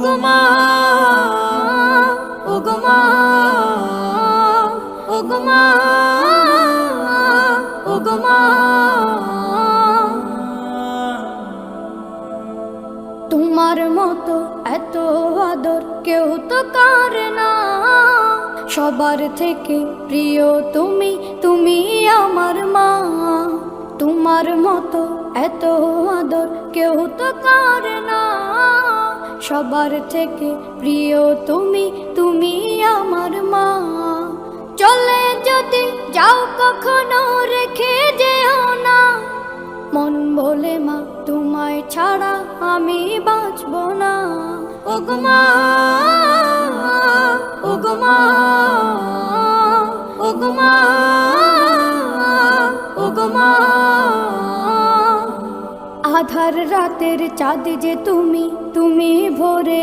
ওগো মা, ওগো মা, ওগো মা, ওগো মা। তোমার মতো এত আদর কেউ তো করে না, সবার থেকে প্রিয় তুমি, তুমি আমার মা। তোমার মতো এত আদর কেউ তো করে না, সবার থেকে প্রিয় তুমি, তুমি আমার মা। চলে যদি যাও কখনো রেখে যেও না, মন বলে মা তোমায় ছাড়া আমি বাঁচব না। ওগো মা, ওগো মা, ওগো মা, ওগো মা। আধার রাতের চাঁদ যে তুমি, তুমি ভোরে